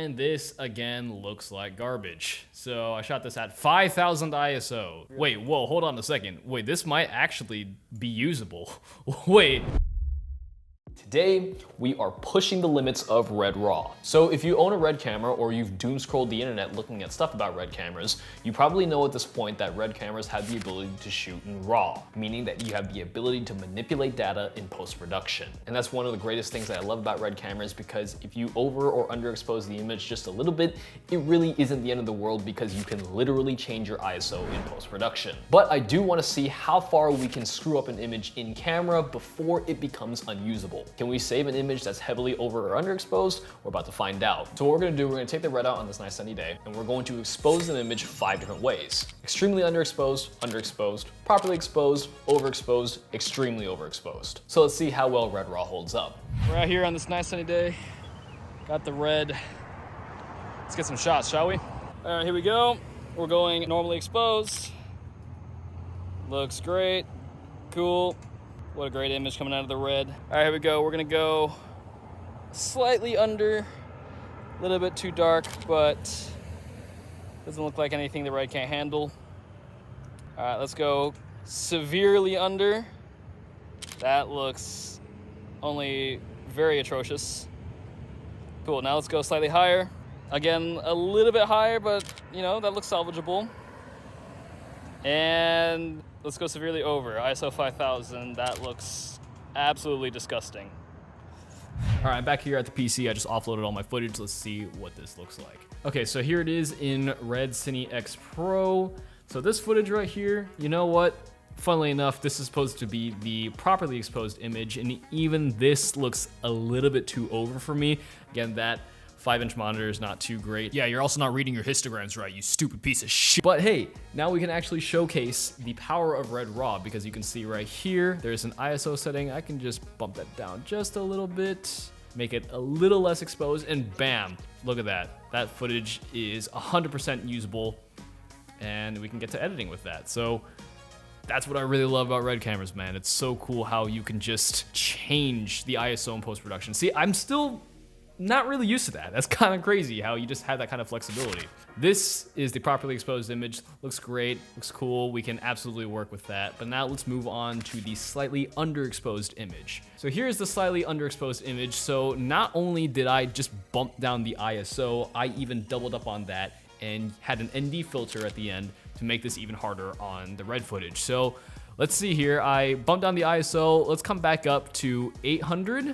And this again looks like garbage. So I shot this at 5000 ISO. Wait, whoa, hold on a second. Wait, this might actually be usable. Wait. Today, we are pushing the limits of Red RAW. So if you own a Red camera or you've doom scrolled the internet looking at stuff about Red cameras, you probably know at this point that Red cameras have the ability to shoot in RAW, meaning that you have the ability to manipulate data in post-production. And that's one of the greatest things that I love about Red cameras, because if you over or underexpose the image just a little bit, it really isn't the end of the world, because you can literally change your ISO in post-production. But I do want to see how far we can screw up an image in camera before it becomes unusable. Can we save an image that's heavily over or underexposed? We're about to find out. So what we're gonna do, we're gonna take the red out on this nice sunny day, and we're going to expose an image 5 different ways. Extremely underexposed, properly exposed, overexposed, extremely overexposed. So let's see how well Red RAW holds up. We're out here on this nice sunny day. Got the red. Let's get some shots, shall we? All right, here we go. We're going normally exposed. Looks great, cool. What a great image coming out of the red. All right, here we go. We're gonna go slightly under, a little bit too dark, but doesn't look like anything the red can't handle. All right, let's go severely under. That looks only very atrocious. Cool, now let's go slightly higher. Again, a little bit higher, but you know, that looks salvageable. And let's go severely over, ISO 5000, that looks absolutely disgusting. All right, I'm back here at the PC. I just offloaded all my footage. Let's see what this looks like. Okay, so here it is in Red Cine X Pro. So this footage right here, you know what? Funnily enough, this is supposed to be the properly exposed image, and even this looks a little bit too over for me. Again, that 5-inch monitor is not too great. Yeah, you're also not reading your histograms right, you stupid piece of shit. But hey, now we can actually showcase the power of Red RAW, because you can see right here, there's an ISO setting. I can just bump that down just a little bit, make it a little less exposed, and bam, look at that. That footage is 100% usable, and we can get to editing with that. So that's what I really love about Red cameras, man. It's so cool how you can just change the ISO in post-production. See, I'm still not really used to that. That's kind of crazy how you just have that kind of flexibility. This is the properly exposed image. Looks great, looks cool. We can absolutely work with that. But now let's move on to the slightly underexposed image. So here's the slightly underexposed image. So not only did I just bump down the ISO, I even doubled up on that and had an ND filter at the end to make this even harder on the red footage. So let's see here. I bumped down the ISO. Let's come back up to 800,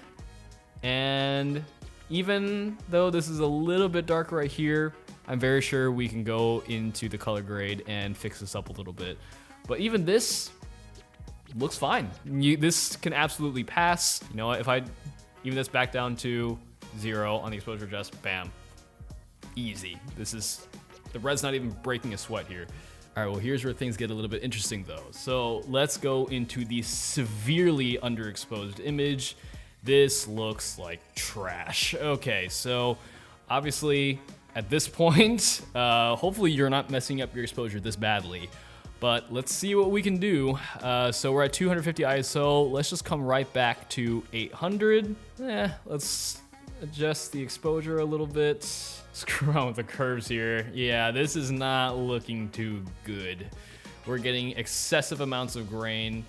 and even though this is a little bit darker right here, I'm very sure we can go into the color grade and fix this up a little bit. But even this looks fine. This can absolutely pass. You know what, if I even this back down to 0 on the exposure adjust, bam, easy. The red's not even breaking a sweat here. All right, well, here's where things get a little bit interesting though. So let's go into the severely underexposed image. This looks like trash. Okay, so obviously at this point, hopefully you're not messing up your exposure this badly, but let's see what we can do. So we're at 250 ISO. Let's just come right back to 800. Let's adjust the exposure a little bit. Screw around with the curves here. Yeah, this is not looking too good. We're getting excessive amounts of grain.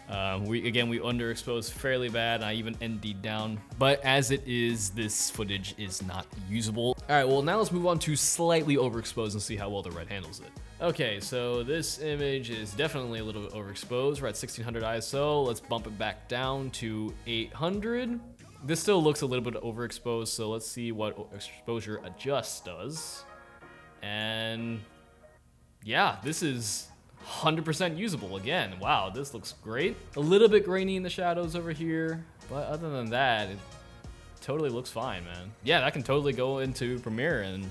We underexposed fairly bad. I even ND'd down, but as it is, this footage is not usable. All right, well, now let's move on to slightly overexposed and see how well the red handles it. Okay, so this image is definitely a little bit overexposed. We're at 1600 ISO. Let's bump it back down to 800. This still looks a little bit overexposed, so let's see what exposure adjust does. And yeah, this is 100% usable again. Wow, this looks great. A little bit grainy in the shadows over here, but other than that, it totally looks fine, man. Yeah, that can totally go into Premiere and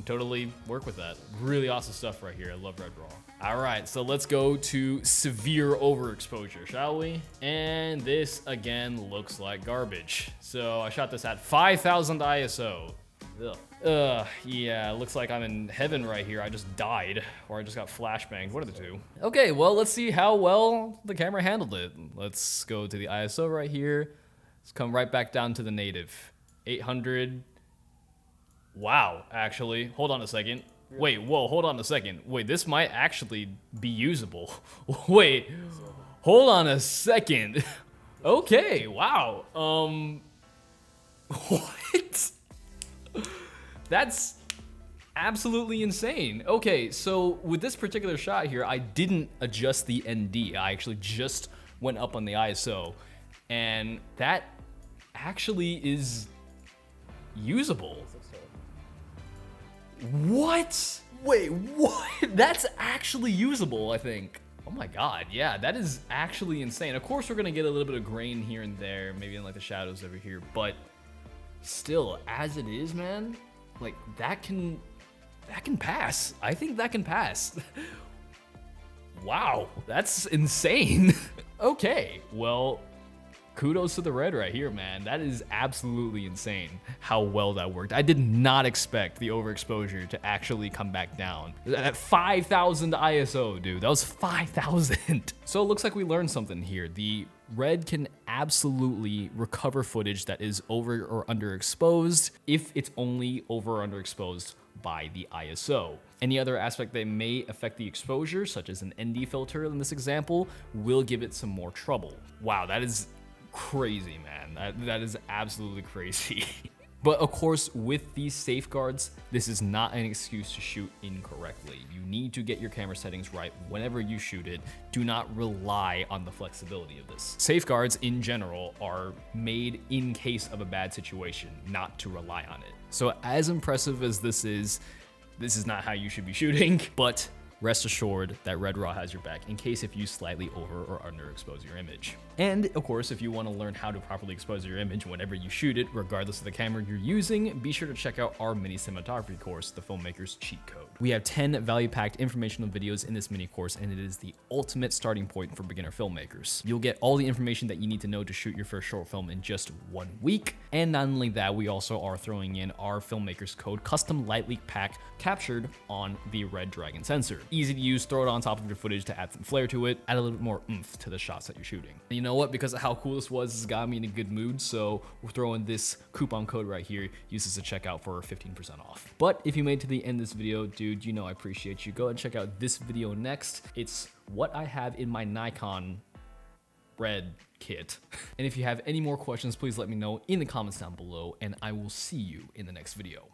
totally work with that. Really awesome stuff right here. I love Red RAW. All right, so let's go to severe overexposure, shall we? And this again looks like garbage. So I shot this at 5000 ISO. Yeah, looks like I'm in heaven right here. I just died, or I just got flashbanged. What are the two? Okay, well, let's see how well the camera handled it. Let's go to the ISO right here. Let's come right back down to the native. 800. Wow, actually, hold on a second. Wait, whoa, hold on a second. Wait, this might actually be usable. Wait, hold on a second. Okay, wow. What? That's absolutely insane. Okay, so with this particular shot here, I didn't adjust the ND. I actually just went up on the ISO, and that actually is usable. What? Wait, what? That's actually usable, I think. Oh my god, yeah, that is actually insane. Of course, we're gonna get a little bit of grain here and there, maybe in like the shadows over here, but still, as it is, man, like that can pass. I think that can pass. Wow, that's insane. Okay, well, kudos to the red right here, man. That is absolutely insane how well that worked. I did not expect the overexposure to actually come back down. At 5,000 ISO, dude, that was 5,000. So it looks like we learned something here. The red can absolutely recover footage that is over or underexposed if it's only over or underexposed by the ISO. Any other aspect that may affect the exposure, such as an ND filter in this example, will give it some more trouble. Wow, that is crazy, man. That is absolutely crazy. But of course, with these safeguards, this is not an excuse to shoot incorrectly. You need to get your camera settings right whenever you shoot it. Do not rely on the flexibility of this. Safeguards in general are made in case of a bad situation, not to rely on it. So as impressive as this is not how you should be shooting, but rest assured that Red Raw has your back in case if you slightly over or underexpose your image. And of course, if you want to learn how to properly expose your image whenever you shoot it, regardless of the camera you're using, be sure to check out our mini cinematography course, The Filmmaker's Cheat Code. We have 10 value-packed informational videos in this mini course, and it is the ultimate starting point for beginner filmmakers. You'll get all the information that you need to know to shoot your first short film in just 1 week. And not only that, we also are throwing in our Filmmaker's Code custom light leak pack captured on the Red Dragon sensor. Easy to use, throw it on top of your footage to add some flair to it, add a little bit more oomph to the shots that you're shooting. And you know what? Because of how cool this was, got me in a good mood, so we're throwing this coupon code right here. Use this to check out for 15% off. But if you made it to the end of this video, dude, you know I appreciate you. Go ahead and check out this video next. It's what I have in my Nikon Red kit. And if you have any more questions, please let me know in the comments down below, and I will see you in the next video.